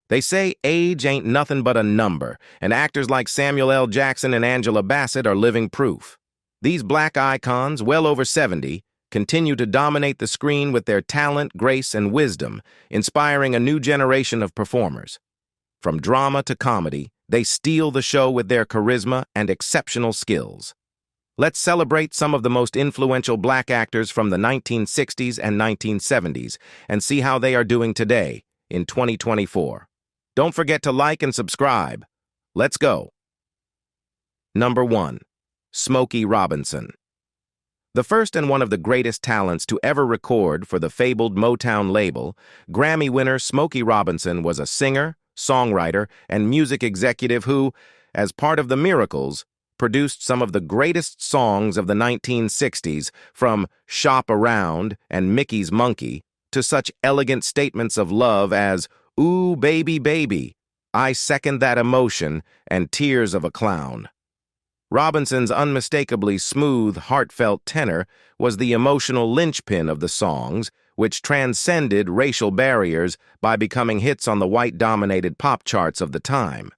They say age ain't nothing but a number, and actors like Samuel L. Jackson and Angela Bassett are living proof. These black icons, well over 70, continue to dominate the screen with their talent, grace, and wisdom, inspiring a new generation of performers. From drama to comedy, they steal the show with their charisma and exceptional skills. Let's celebrate some of the most influential black actors from the 1960s and 1970s and see how they are doing today, in 2024. Don't forget to like and subscribe. Let's go. Number 1. Smokey Robinson. The first and one of the greatest talents to ever record for the fabled Motown label, Grammy winner Smokey Robinson was a singer, songwriter, and music executive who, as part of the Miracles, produced some of the greatest songs of the 1960s, from Shop Around and Mickey's Monkey to such elegant statements of love as Ooh, Baby, Baby, I Second That Emotion, and Tears of a Clown. Robinson's unmistakably smooth, heartfelt tenor was the emotional linchpin of the songs, which transcended racial barriers by becoming hits on the white-dominated pop charts of the time.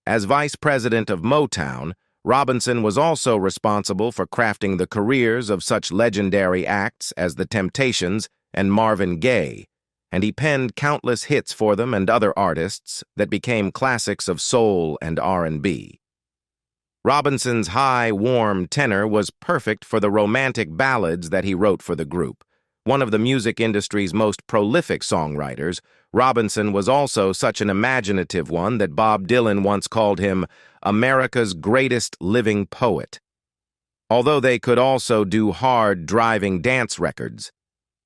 As vice president of Motown, Robinson was also responsible for crafting the careers of such legendary acts as The Temptations and Marvin Gaye, and he penned countless hits for them and other artists that became classics of soul and R&B. Robinson's high, warm tenor was perfect for the romantic ballads that he wrote for the group. One of the music industry's most prolific songwriters, Robinson was also such an imaginative one that Bob Dylan once called him America's greatest living poet. Although they could also do hard, driving dance records.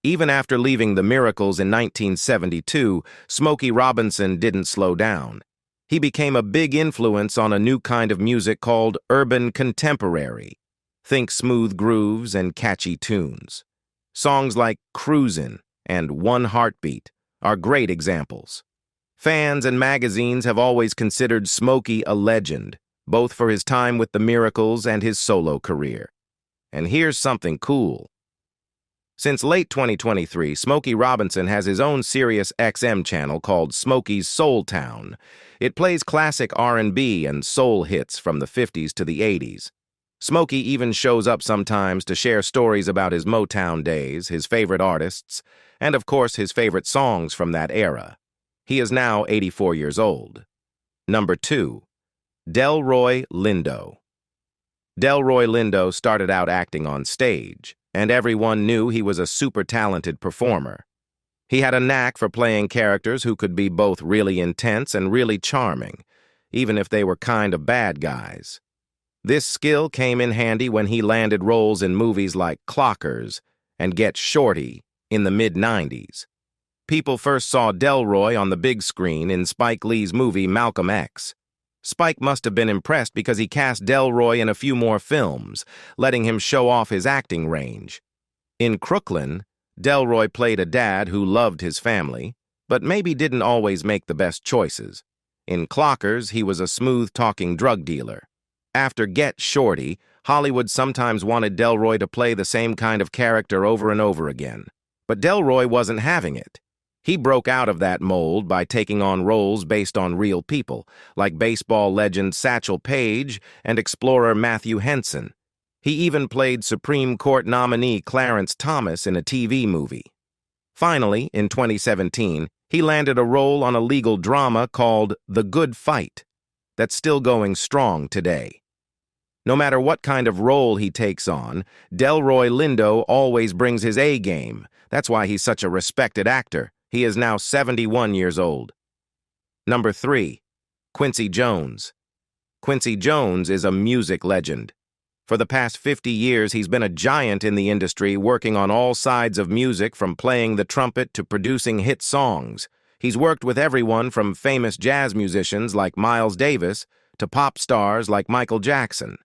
Even after leaving the Miracles in 1972, Smokey Robinson didn't slow down. He became a big influence on a new kind of music called urban contemporary. Think smooth grooves and catchy tunes. Songs like Cruisin' and One Heartbeat are great examples. Fans and magazines have always considered Smokey a legend, both for his time with the Miracles and his solo career. And here's something cool. Since late 2023, Smokey Robinson has his own Sirius XM channel called Smokey's Soul Town. It plays classic R&B and soul hits from the 50s to the 80s. Smokey even shows up sometimes to share stories about his Motown days, his favorite artists, and of course his favorite songs from that era. He is now 84 years old. Number 2. Delroy Lindo. Delroy Lindo started out acting on stage, and everyone knew he was a super talented performer. He had a knack for playing characters who could be both really intense and really charming, even if they were kind of bad guys. This skill came in handy when he landed roles in movies like Clockers and Get Shorty in the mid-90s. People first saw Delroy on the big screen in Spike Lee's movie Malcolm X. Spike must have been impressed because he cast Delroy in a few more films, letting him show off his acting range. In Crooklyn, Delroy played a dad who loved his family, but maybe didn't always make the best choices. In Clockers, he was a smooth-talking drug dealer. After Get Shorty, Hollywood sometimes wanted Delroy to play the same kind of character over and over again. But Delroy wasn't having it. He broke out of that mold by taking on roles based on real people, like baseball legend Satchel Paige and explorer Matthew Henson. He even played Supreme Court nominee Clarence Thomas in a TV movie. Finally, in 2017, he landed a role on a legal drama called The Good Fight, that's still going strong today. No matter what kind of role he takes on, Delroy Lindo always brings his A game. That's why he's such a respected actor. He is now 71 years old. Number 3. Quincy Jones. Quincy Jones is a music legend. For the past 50 years, he's been a giant in the industry, working on all sides of music, from playing the trumpet to producing hit songs. He's worked with everyone from famous jazz musicians like Miles Davis to pop stars like Michael Jackson.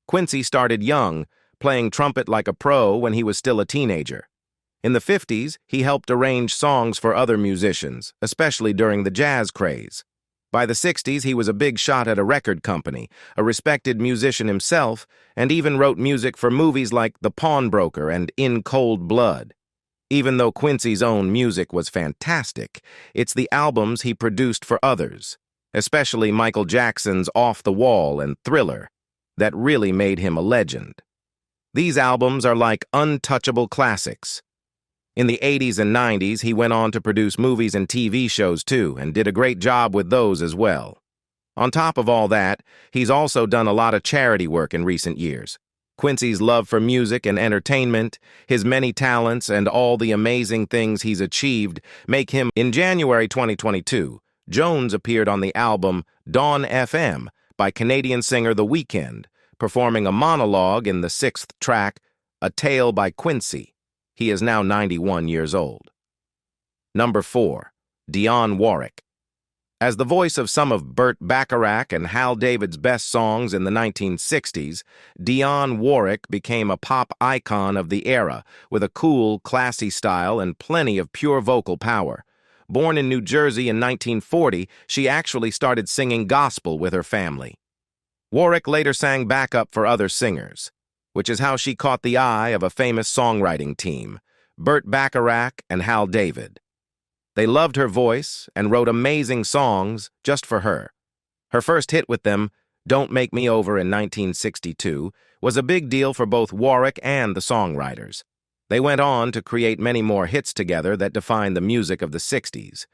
Quincy started young, playing trumpet like a pro when he was still a teenager. In the 50s, he helped arrange songs for other musicians, especially during the jazz craze. By the 60s, he was a big shot at a record company, a respected musician himself, and even wrote music for movies like The Pawnbroker and In Cold Blood. Even though Quincy's own music was fantastic, it's the albums he produced for others, especially Michael Jackson's Off the Wall and Thriller, that really made him a legend. These albums are like untouchable classics. In the 80s and 90s, he went on to produce movies and TV shows too, and did a great job with those as well. On top of all that, he's also done a lot of charity work in recent years. Quincy's love for music and entertainment, his many talents, and all the amazing things he's achieved make him. In January 2022, Jones appeared on the album Dawn FM by Canadian singer The Weeknd, performing a monologue in the 6th track, A Tale by Quincy. He is now 91 years old. Number 4. Dionne Warwick. As the voice of some of Burt Bacharach and Hal David's best songs in the 1960s, Dionne Warwick became a pop icon of the era, with a cool, classy style and plenty of pure vocal power. Born in New Jersey in 1940, she actually started singing gospel with her family. Warwick later sang backup for other singers, which is how she caught the eye of a famous songwriting team, Burt Bacharach and Hal David. They loved her voice and wrote amazing songs just for her. Her first hit with them, Don't Make Me Over in 1962, was a big deal for both Warwick and the songwriters. They went on to create many more hits together that defined the music of the 60s.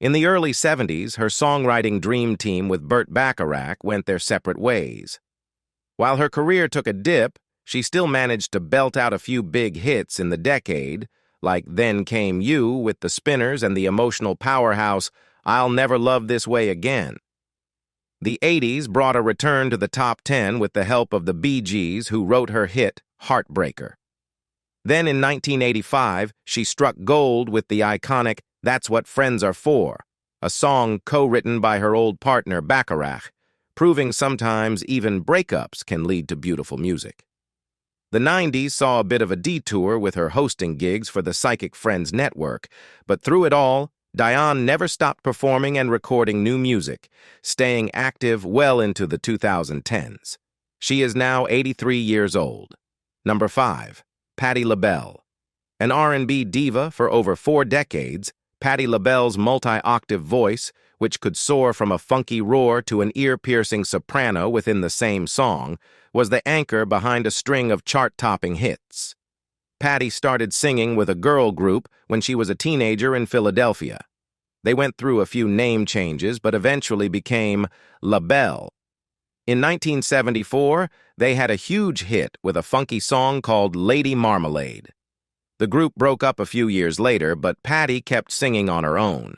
In the early 70s, her songwriting dream team with Burt Bacharach went their separate ways. While her career took a dip, she still managed to belt out a few big hits in the decade, like Then Came You with the Spinners and the emotional powerhouse I'll Never Love This Way Again. The 80s brought a return to the top 10 with the help of the Bee Gees, who wrote her hit Heartbreaker. Then in 1985, she struck gold with the iconic That's What Friends Are For, a song co-written by her old partner Bacharach, proving sometimes even breakups can lead to beautiful music. The 90s saw a bit of a detour with her hosting gigs for the Psychic Friends Network, but through it all, Dionne never stopped performing and recording new music, staying active well into the 2010s. She is now 83 years old. Number 5. Patti LaBelle. An R&B diva for over 4 decades, Patti LaBelle's multi-octave voice, which could soar from a funky roar to an ear-piercing soprano within the same song, was the anchor behind a string of chart-topping hits. Patti started singing with a girl group when she was a teenager in Philadelphia. They went through a few name changes but eventually became LaBelle. In 1974, they had a huge hit with a funky song called Lady Marmalade. The group broke up a few years later, but Patti kept singing on her own.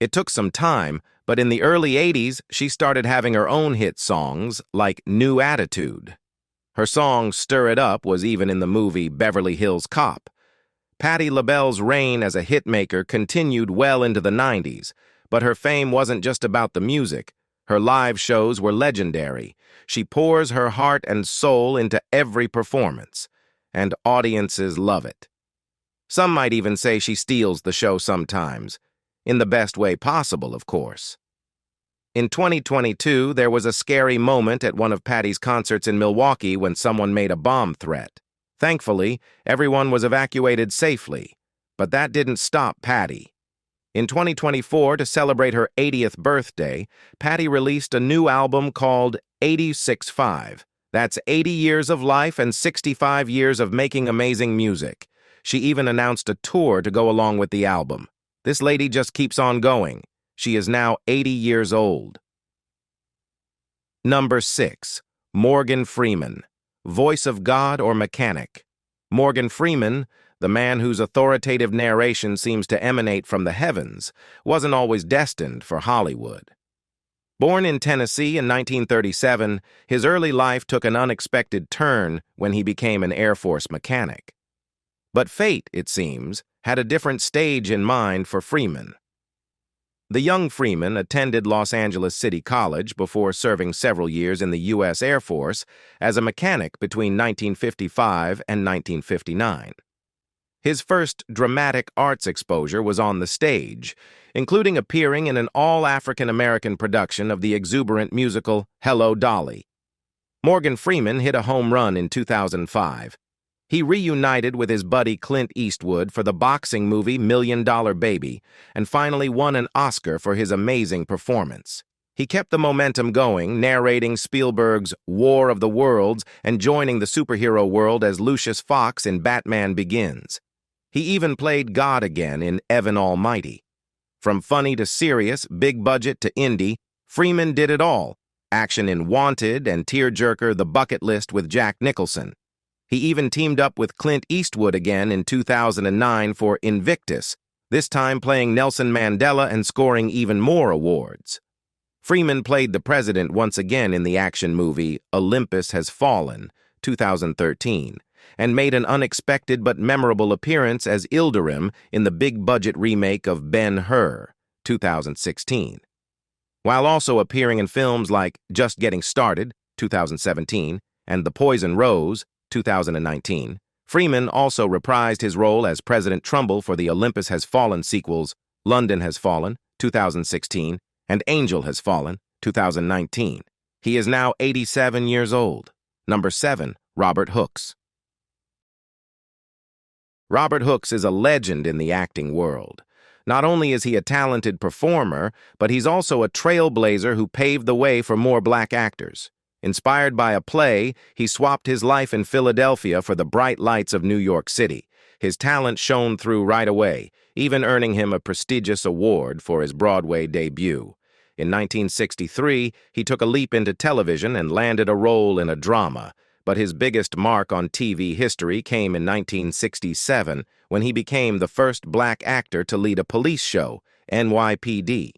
It took some time, but in the early 80s, she started having her own hit songs, like New Attitude. Her song Stir It Up was even in the movie Beverly Hills Cop. Patti LaBelle's reign as a hitmaker continued well into the 90s, but her fame wasn't just about the music. Her live shows were legendary. She pours her heart and soul into every performance, and audiences love it. Some might even say she steals the show sometimes, in the best way possible, of course. In 2022, there was a scary moment at one of Patti's concerts in Milwaukee when someone made a bomb threat. Thankfully, everyone was evacuated safely, but that didn't stop Patti. In 2024, to celebrate her 80th birthday, Patti released a new album called 86.5. That's 80 years of life and 65 years of making amazing music. She even announced a tour to go along with the album. This lady just keeps on going. She is now 80 years old. Number 6. Morgan Freeman. Voice of God or mechanic. Morgan Freeman, the man whose authoritative narration seems to emanate from the heavens, wasn't always destined for Hollywood. Born in Tennessee in 1937, his early life took an unexpected turn when he became an Air Force mechanic. But fate, it seems, had a different stage in mind for Freeman. The young Freeman attended Los Angeles City College before serving several years in the U.S. Air Force as a mechanic between 1955 and 1959. His first dramatic arts exposure was on the stage, including appearing in an all-African-American production of the exuberant musical Hello, Dolly. Morgan Freeman hit a home run in 2005. He reunited with his buddy Clint Eastwood for the boxing movie $1 Million Baby and finally won an Oscar for his amazing performance. He kept the momentum going, narrating Spielberg's War of the Worlds and joining the superhero world as Lucius Fox in Batman Begins. He even played God again in Evan Almighty. From funny to serious, big budget to indie, Freeman did it all. Action in Wanted and tearjerker The Bucket List with Jack Nicholson. He even teamed up with Clint Eastwood again in 2009 for Invictus, this time playing Nelson Mandela and scoring even more awards. Freeman played the president once again in the action movie Olympus Has Fallen, 2013, and made an unexpected but memorable appearance as Ilderim in the big-budget remake of Ben-Hur, 2016. While also appearing in films like Just Getting Started, 2017, and The Poison Rose, 2019, Freeman also reprised his role as President Trumbull for the Olympus Has Fallen sequels London Has Fallen, 2016, and Angel Has Fallen, 2019. He is now 87 years old. Number 7, Robert Hooks. Robert Hooks is a legend in the acting world. Not only is he a talented performer, but he's also a trailblazer who paved the way for more black actors. Inspired by a play, he swapped his life in Philadelphia for the bright lights of New York City. His talent shone through right away, even earning him a prestigious award for his Broadway debut. In 1963, he took a leap into television and landed a role in a drama, but his biggest mark on TV history came in 1967 when he became the first black actor to lead a police show, NYPD.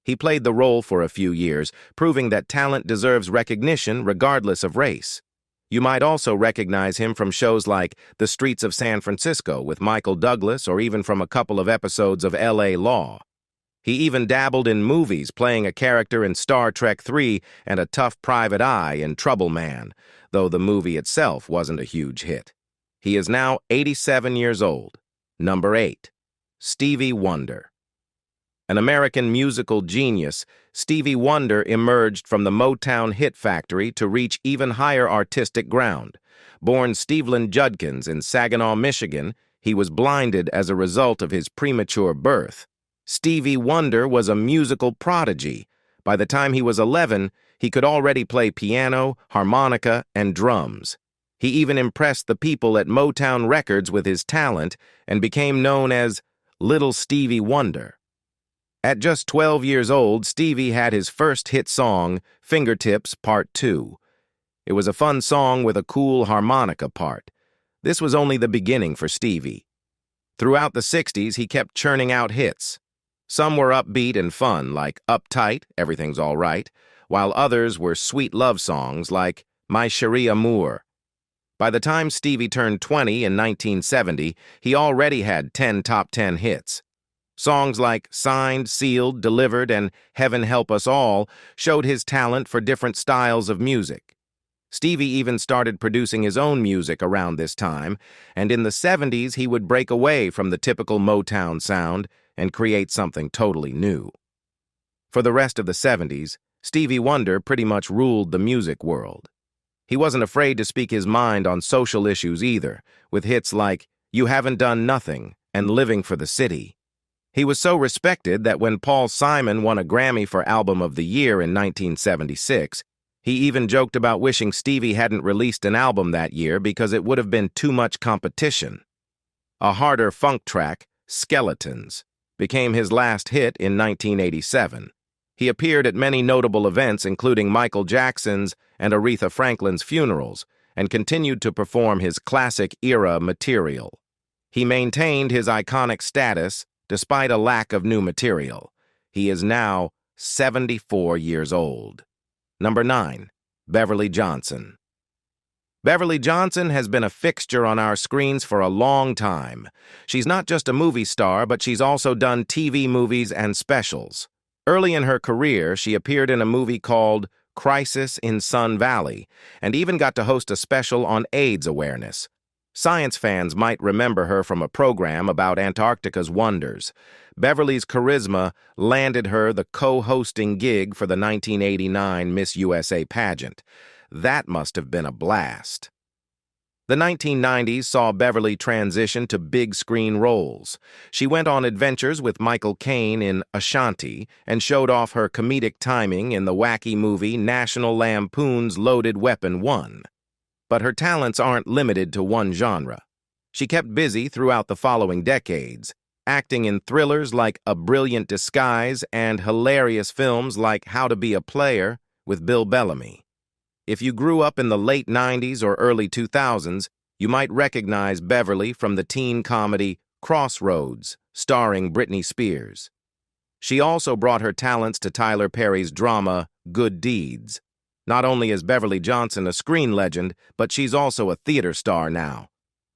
He played the role for a few years, proving that talent deserves recognition regardless of race. You might also recognize him from shows like The Streets of San Francisco with Michael Douglas or even from a couple of episodes of L.A. Law. He even dabbled in movies, playing a character in Star Trek III and a tough private eye in Trouble Man, though the movie itself wasn't a huge hit. He is now 87 years old. Number 8, Stevie Wonder. An American musical genius, Stevie Wonder emerged from the Motown hit factory to reach even higher artistic ground. Born Stevland Judkins in Saginaw, Michigan, he was blinded as a result of his premature birth. Stevie Wonder was a musical prodigy. By the time he was 11, he could already play piano, harmonica, and drums. He even impressed the people at Motown Records with his talent and became known as Little Stevie Wonder. At just 12 years old, Stevie had his first hit song, Fingertips Part 2. It was a fun song with a cool harmonica part. This was only the beginning for Stevie. Throughout the 60s, he kept churning out hits. Some were upbeat and fun, like Uptight, Everything's All Right, while others were sweet love songs like My Cherie Amour. By the time Stevie turned 20 in 1970, he already had 10 top 10 hits. Songs like Signed, Sealed, Delivered, and Heaven Help Us All showed his talent for different styles of music. Stevie even started producing his own music around this time, and in the 70s he would break away from the typical Motown sound and create something totally new. For the rest of the 70s, Stevie Wonder pretty much ruled the music world. He wasn't afraid to speak his mind on social issues either, with hits like You Haven't Done Nothing and Living for the City. He was so respected that when Paul Simon won a Grammy for Album of the Year in 1976, he even joked about wishing Stevie hadn't released an album that year because it would have been too much competition. A harder funk track, Skeletons, became his last hit in 1987. He appeared at many notable events including Michael Jackson's and Aretha Franklin's funerals and continued to perform his classic-era material. He maintained his iconic status despite a lack of new material. He is now 74 years old. Number 9, Beverly Johnson. Beverly Johnson has been a fixture on our screens for a long time. She's not just a movie star, but she's also done TV movies and specials. Early in her career, she appeared in a movie called Crisis in Sun Valley and even got to host a special on AIDS awareness. Science fans might remember her from a program about Antarctica's wonders. Beverly's charisma landed her the co-hosting gig for the 1989 Miss USA pageant. That must have been a blast. The 1990s saw Beverly transition to big-screen roles. She went on adventures with Michael Caine in Ashanti and showed off her comedic timing in the wacky movie National Lampoon's Loaded Weapon 1. But her talents aren't limited to one genre. She kept busy throughout the following decades, acting in thrillers like A Brilliant Disguise and hilarious films like How to Be a Player with Bill Bellamy. If you grew up in the late 90s or early 2000s, you might recognize Beverly from the teen comedy Crossroads, starring Britney Spears. She also brought her talents to Tyler Perry's drama Good Deeds. Not only is Beverly Johnson a screen legend, but she's also a theater star now.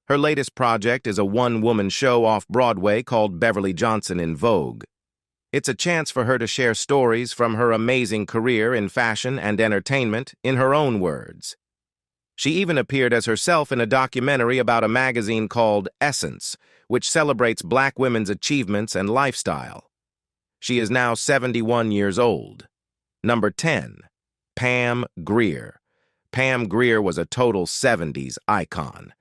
Her latest project is a one-woman show off-Broadway called Beverly Johnson in Vogue. It's a chance for her to share stories from her amazing career in fashion and entertainment in her own words. She even appeared as herself in a documentary about a magazine called Essence, which celebrates Black women's achievements and lifestyle. She is now 71 years old. Number 10. Pam Grier. Pam Grier was a total 70s icon.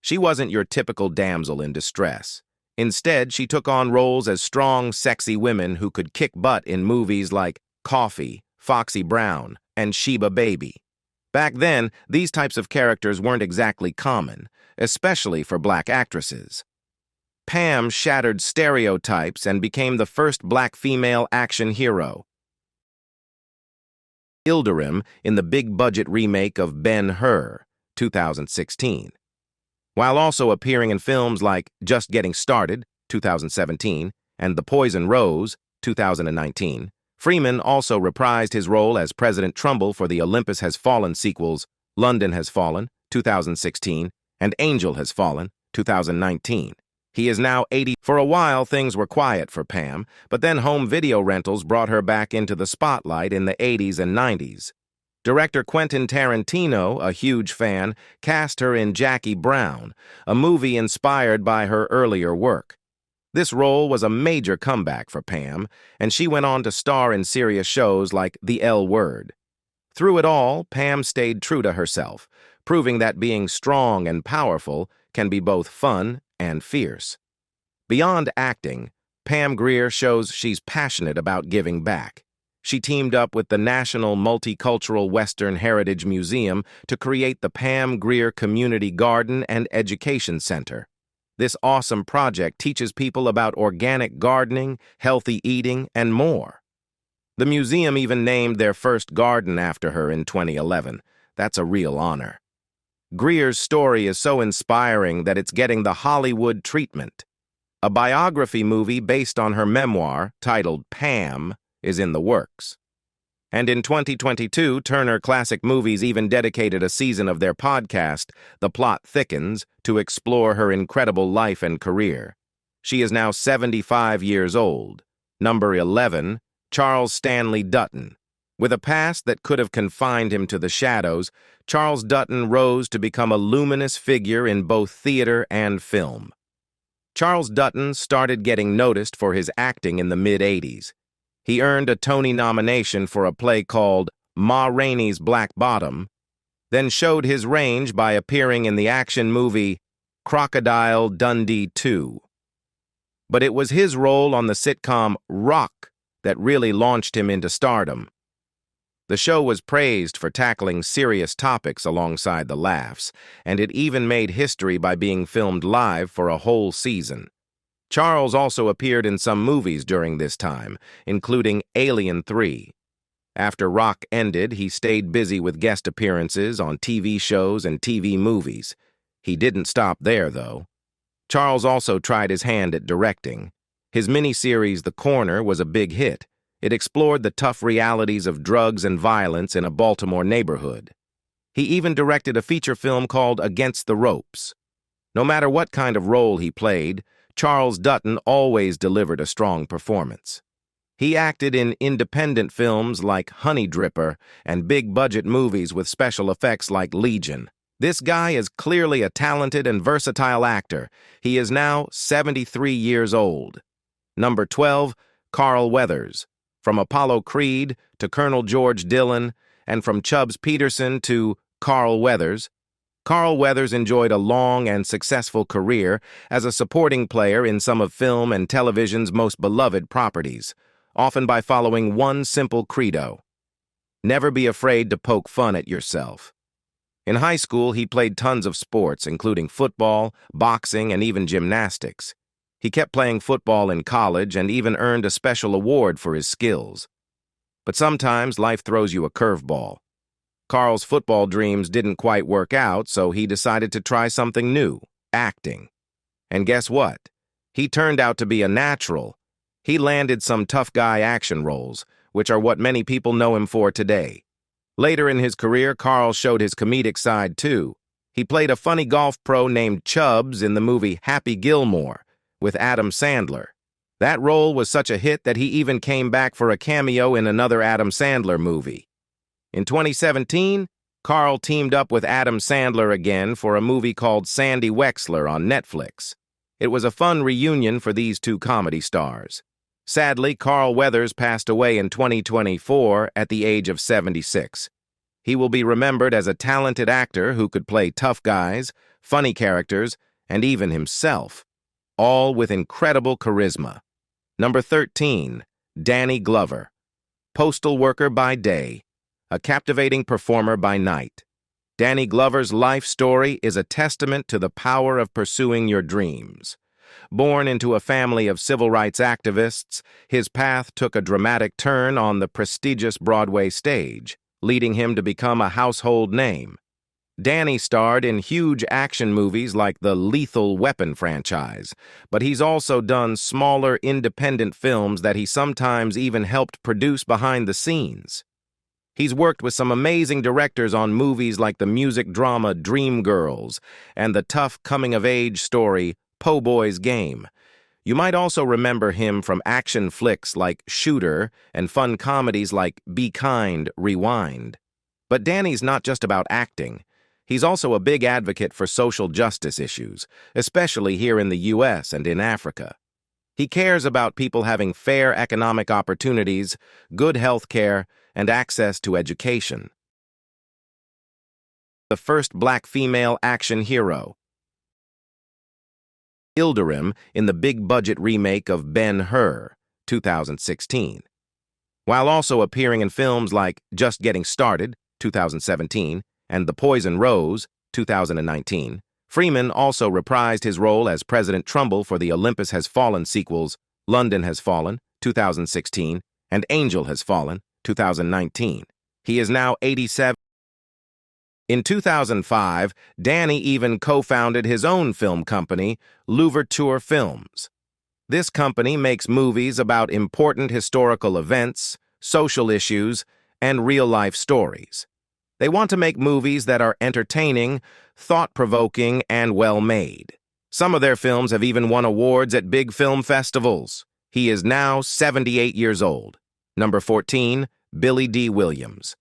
She wasn't your typical damsel in distress. Instead, she took on roles as strong, sexy women who could kick butt in movies like Coffee, Foxy Brown, and Sheba Baby. Back then, these types of characters weren't exactly common, especially for Black actresses. Pam shattered stereotypes and became the first Black female action hero. Ilderim in the big-budget remake of Ben-Hur, 2016. While also appearing in films like Just Getting Started, 2017, and The Poison Rose, 2019, Freeman also reprised his role as President Trumbull for the Olympus Has Fallen sequels London Has Fallen, 2016, and Angel Has Fallen, 2019. He is now 80. For a while, things were quiet for Pam, but then home video rentals brought her back into the spotlight in the 80s and 90s. Director Quentin Tarantino, a huge fan, cast her in Jackie Brown, a movie inspired by her earlier work. This role was a major comeback for Pam, and she went on to star in serious shows like The L Word. Through it all, Pam stayed true to herself, proving that being strong and powerful can be both fun and fierce. Beyond acting, Pam Grier shows she's passionate about giving back. She teamed up with the National Multicultural Western Heritage Museum to create the Pam Grier Community Garden and Education Center. This awesome project teaches people about organic gardening, healthy eating, and more. The museum even named their first garden after her in 2011. That's a real honor. Grier's story is so inspiring that it's getting the Hollywood treatment. A biography movie based on her memoir, titled Pam, is in the works. And in 2022, Turner Classic Movies even dedicated a season of their podcast, The Plot Thickens, to explore her incredible life and career. She is now 75 years old. Number 11, Charles Stanley Dutton. With a past that could have confined him to the shadows, Charles Dutton rose to become a luminous figure in both theater and film. Charles Dutton started getting noticed for his acting in the mid-'80s. He earned a Tony nomination for a play called Ma Rainey's Black Bottom, then showed his range by appearing in the action movie Crocodile Dundee 2. But it was his role on the sitcom Rock that really launched him into stardom. The show was praised for tackling serious topics alongside the laughs, and it even made history by being filmed live for a whole season. Charles also appeared in some movies during this time, including Alien 3. After Rock ended, he stayed busy with guest appearances on TV shows and TV movies. He didn't stop there, though. Charles also tried his hand at directing. His miniseries The Corner was a big hit. It explored the tough realities of drugs and violence in a Baltimore neighborhood. He even directed a feature film called Against the Ropes. No matter what kind of role he played, Charles Dutton always delivered a strong performance. He acted in independent films like Honey Dripper and big-budget movies with special effects like Legion. This guy is clearly a talented and versatile actor. He is now 73 years old. Number 12, Carl Weathers. From Apollo Creed to Colonel George Dillon, and from Chubbs Peterson to Carl Weathers, Carl Weathers enjoyed a long and successful career as a supporting player in some of film and television's most beloved properties, often by following one simple credo: never be afraid to poke fun at yourself. In high school, he played tons of sports, including football, boxing, and even gymnastics. He kept playing football in college and even earned a special award for his skills. But sometimes life throws you a curveball. Carl's football dreams didn't quite work out, so he decided to try something new: acting. And guess what? He turned out to be a natural. He landed some tough guy action roles, which are what many people know him for today. Later in his career, Carl showed his comedic side too. He played a funny golf pro named Chubbs in the movie Happy Gilmore with Adam Sandler. That role was such a hit that he even came back for a cameo in another Adam Sandler movie. In 2017, Carl teamed up with Adam Sandler again for a movie called Sandy Wexler on Netflix. It was a fun reunion for these two comedy stars. Sadly, Carl Weathers passed away in 2024 at the age of 76. He will be remembered as a talented actor who could play tough guys, funny characters, and even himself, all with incredible charisma. Number 13, Danny Glover. Postal worker by day, a captivating performer by night. Danny Glover's life story is a testament to the power of pursuing your dreams. Born into a family of civil rights activists, his path took a dramatic turn on the prestigious Broadway stage, leading him to become a household name. Danny starred in huge action movies like the Lethal Weapon franchise, but he's also done smaller independent films that he sometimes even helped produce behind the scenes. He's worked with some amazing directors on movies like the music drama Dreamgirls and the tough coming-of-age story Po' Boy's Game. You might also remember him from action flicks like Shooter and fun comedies like Be Kind, Rewind. But Danny's not just about acting. He's also a big advocate for social justice issues, especially here in the U.S. and in Africa. He cares about people having fair economic opportunities, good health care, and access to education. The first black female action hero. Ilderim in the big-budget remake of Ben-Hur, 2016. While also appearing in films like Just Getting Started, 2017, and The Poison Rose, 2019, Freeman also reprised his role as President Trumbull for the Olympus Has Fallen sequels London Has Fallen, 2016, and Angel Has Fallen, 2019. He is now 87. In 2005, Danny even co-founded his own film company, Louverture Films. This company makes movies about important historical events, social issues, and real-life stories. They want to make movies that are entertaining, thought-provoking, and well-made. Some of their films have even won awards at big film festivals. He is now 78 years old. Number 14, Billy Dee Williams.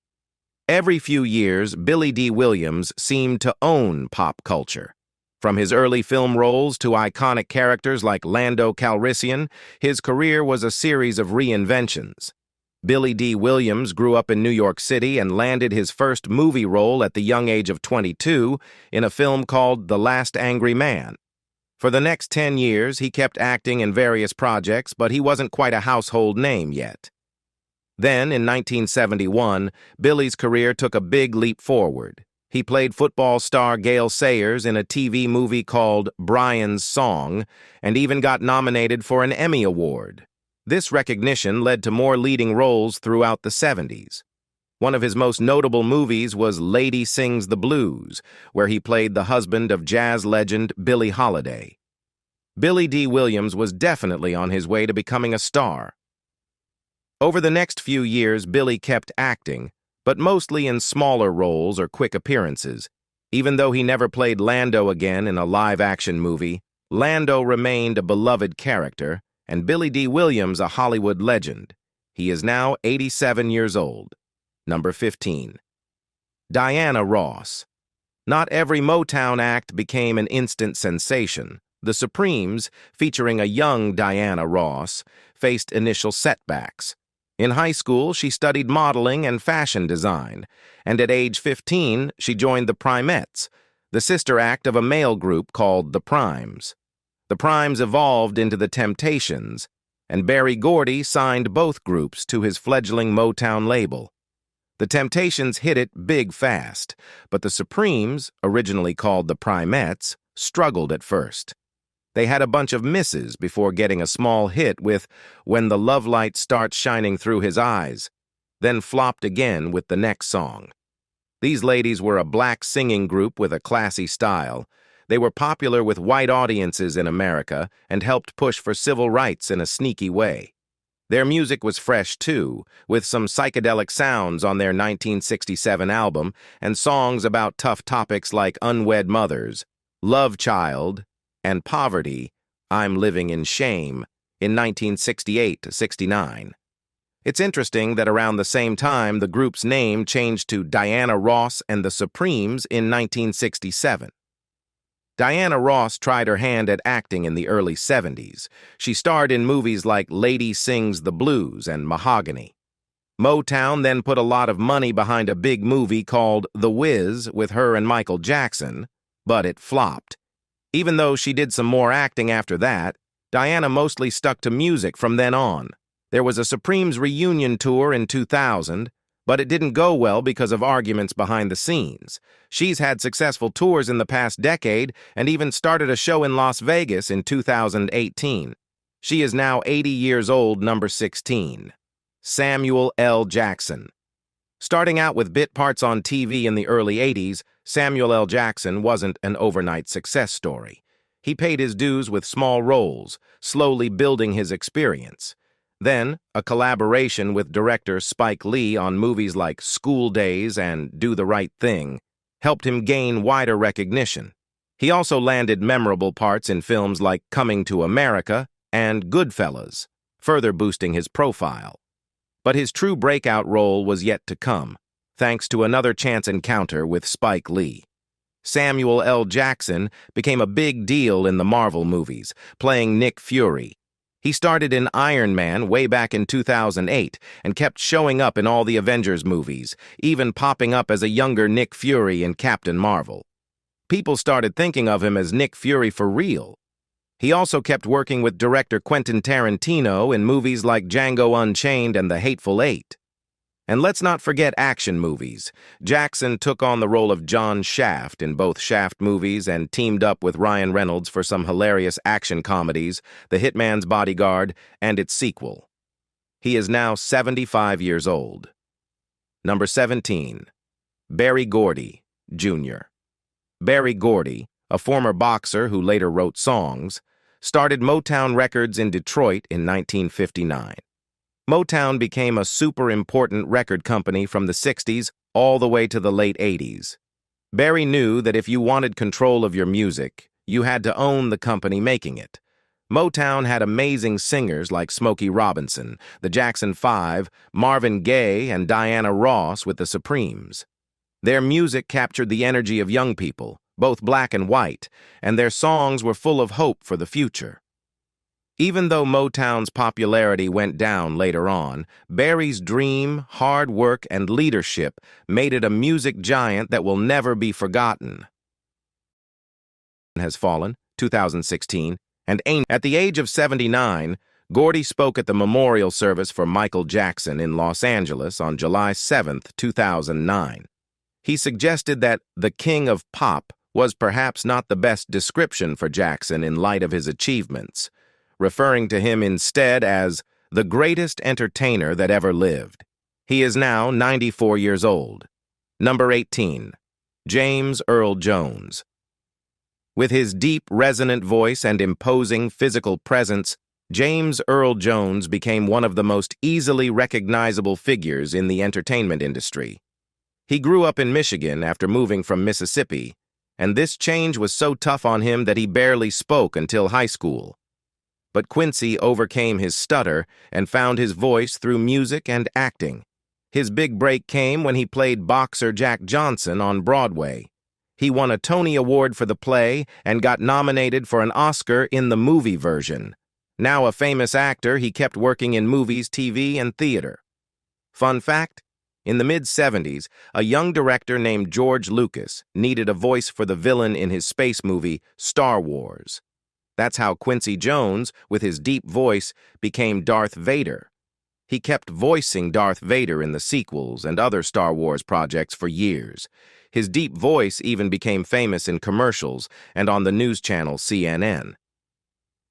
Every few years, Billy Dee Williams seemed to own pop culture. From his early film roles to iconic characters like Lando Calrissian, his career was a series of reinventions. Billy Dee Williams grew up in New York City and landed his first movie role at the young age of 22 in a film called The Last Angry Man. For the next 10 years, he kept acting in various projects, but he wasn't quite a household name yet. Then, in 1971, Billy's career took a big leap forward. He played football star Gale Sayers in a TV movie called Brian's Song, and even got nominated for an Emmy Award. This recognition led to more leading roles throughout the 70s. One of his most notable movies was Lady Sings the Blues, where he played the husband of jazz legend Billie Holiday. Billy Dee Williams was definitely on his way to becoming a star. Over the next few years, Billy kept acting, but mostly in smaller roles or quick appearances. Even though he never played Lando again in a live-action movie, Lando remained a beloved character, and Billy Dee Williams a Hollywood legend. He is now 87 years old. Number 15. Diana Ross. Not every Motown act became an instant sensation. The Supremes, featuring a young Diana Ross, faced initial setbacks. In high school, she studied modeling and fashion design, and at age 15, she joined the Primettes, the sister act of a male group called the Primes. The Primes evolved into the Temptations, and Gordy signed both groups to his fledgling Motown label. The Temptations hit it big fast, but the Supremes, originally called the Primettes, struggled at first. They had a bunch of misses before getting a small hit with When the Love Light Starts Shining Through His Eyes, then flopped again with the next song. These ladies were a black singing group with a classy style. They were popular with white audiences in America and helped push for civil rights in a sneaky way. Their music was fresh, too, with some psychedelic sounds on their 1967 album and songs about tough topics like unwed mothers, love child, and poverty, I'm Living in Shame, in 1968 to 69. It's interesting that around the same time the group's name changed to Diana Ross and the Supremes in 1967. Diana Ross tried her hand at acting in the early 70s. She starred in movies like Lady Sings the Blues and Mahogany. Motown then put a lot of money behind a big movie called The Wiz with her and Michael Jackson, but it flopped. Even though she did some more acting after that, Diana mostly stuck to music from then on. There was a Supremes reunion tour in 2000, but it didn't go well because of arguments behind the scenes. She's had successful tours in the past decade and even started a show in Las Vegas in 2018. She is now 80 years old, number 16. Samuel L. Jackson. Starting out with bit parts on TV in the early 80s, Samuel L. Jackson wasn't an overnight success story. He paid his dues with small roles, slowly building his experience. Then, a collaboration with director Spike Lee on movies like School Days and Do the Right Thing helped him gain wider recognition. He also landed memorable parts in films like Coming to America and Goodfellas, further boosting his profile. But his true breakout role was yet to come, thanks to another chance encounter with Spike Lee. Samuel L. Jackson became a big deal in the Marvel movies, playing Nick Fury. He started in Iron Man way back in 2008 and kept showing up in all the Avengers movies, even popping up as a younger Nick Fury in Captain Marvel. People started thinking of him as Nick Fury for real. He also kept working with director Quentin Tarantino in movies like Django Unchained and The Hateful Eight. And let's not forget action movies. Jackson took on the role of John Shaft in both Shaft movies and teamed up with Ryan Reynolds for some hilarious action comedies, The Hitman's Bodyguard, and its sequel. He is now 75 years old. Number 17. Gordy Jr. Gordy, a former boxer who later wrote songs, started Motown Records in Detroit in 1959. Motown became a super important record company from the 60s all the way to the late 80s. Barry knew that if you wanted control of your music, you had to own the company making it. Motown had amazing singers like Smokey Robinson, the Jackson 5, Marvin Gaye, and Diana Ross with the Supremes. Their music captured the energy of young people, both black and white, and their songs were full of hope for the future. Even though Motown's popularity went down later on, Barry's dream, hard work, and leadership made it a music giant that will never be forgotten. Has fallen, 2016, and ain't. At the age of 79, Gordy spoke at the memorial service for Michael Jackson in Los Angeles on July 7, 2009. He suggested that the King of Pop was perhaps not the best description for Jackson in light of his achievements, referring to him instead as the greatest entertainer that ever lived. He is now 94 years old. Number 18. James Earl Jones. With his deep, resonant voice and imposing physical presence, James Earl Jones became one of the most easily recognizable figures in the entertainment industry. He grew up in Michigan after moving from Mississippi, and this change was so tough on him that he barely spoke until high school. But Quincy overcame his stutter and found his voice through music and acting. His big break came when he played boxer Jack Johnson on Broadway. He won a Tony Award for the play and got nominated for an Oscar in the movie version. Now a famous actor, he kept working in movies, TV, and theater. Fun fact, In the mid-70s, a young director named George Lucas needed a voice for the villain in his space movie Star Wars. That's how Quincy Jones, with his deep voice, became Darth Vader. He kept voicing Darth Vader in the sequels and other Star Wars projects for years. His deep voice even became famous in commercials and on the news channel CNN.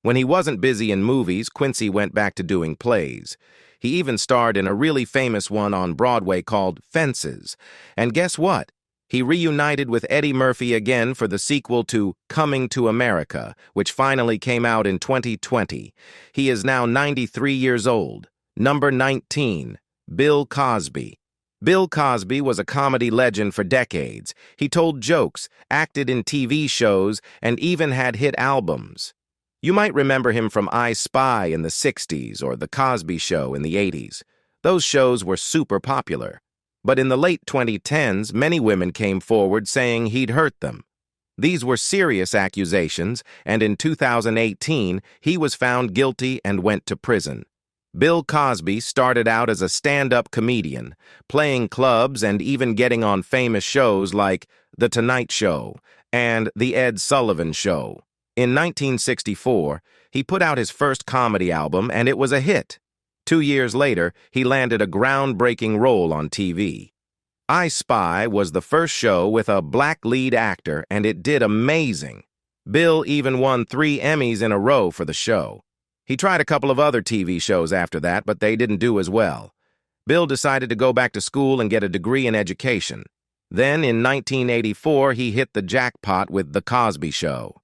When he wasn't busy in movies, Quincy went back to doing plays. He even starred in a really famous one on Broadway called Fences. And guess what? He reunited with Eddie Murphy again for the sequel to Coming to America, which finally came out in 2020. He is now 93 years old. Number 19, Bill Cosby. Bill Cosby was a comedy legend for decades. He told jokes, acted in TV shows, and even had hit albums. You might remember him from I Spy in the 60s or The Cosby Show in the 80s. Those shows were super popular. But in the late 2010s, many women came forward saying he'd hurt them. These were serious accusations, and in 2018, he was found guilty and went to prison. Bill Cosby started out as a stand-up comedian, playing clubs and even getting on famous shows like The Tonight Show and The Ed Sullivan Show. In 1964, he put out his first comedy album, and it was a hit. 2 years later, he landed a groundbreaking role on TV. I Spy was the first show with a black lead actor, and it did amazing. Bill even won 3 Emmys in a row for the show. He tried a couple of other TV shows after that, but they didn't do as well. Bill decided to go back to school and get a degree in education. Then, in 1984, he hit the jackpot with The Cosby Show.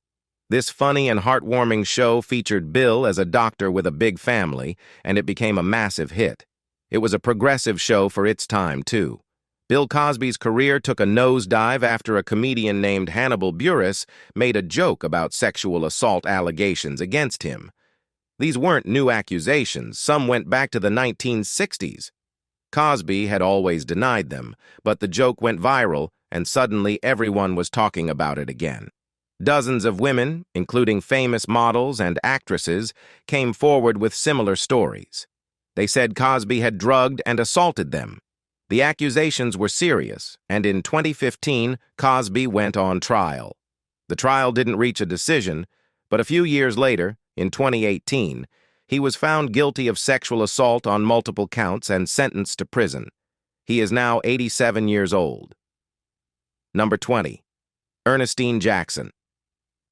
This funny and heartwarming show featured Bill as a doctor with a big family, and it became a massive hit. It was a progressive show for its time, too. Bill Cosby's career took a nosedive after a comedian named Hannibal Buress made a joke about sexual assault allegations against him. These weren't new accusations. Some went back to the 1960s. Cosby had always denied them, but the joke went viral, and suddenly everyone was talking about it again. Dozens of women, including famous models and actresses, came forward with similar stories. They said Cosby had drugged and assaulted them. The accusations were serious, and in 2015, Cosby went on trial. The trial didn't reach a decision, but a few years later, in 2018, he was found guilty of sexual assault on multiple counts and sentenced to prison. He is now 87 years old. Number 20, Ernestine Jackson.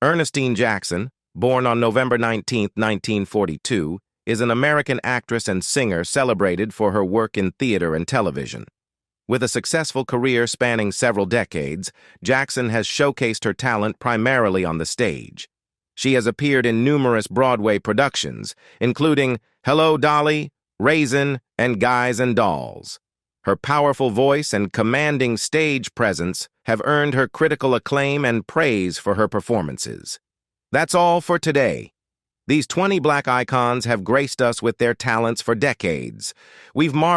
Ernestine Jackson, born on November 19, 1942, is an American actress and singer celebrated for her work in theater and television. With a successful career spanning several decades, Jackson has showcased her talent primarily on the stage. She has appeared in numerous Broadway productions, including Hello, Dolly, Raisin, and Guys and Dolls. Her powerful voice and commanding stage presence have earned her critical acclaim and praise for her performances. That's all for today. These 20 black icons have graced us with their talents for decades. We've marveled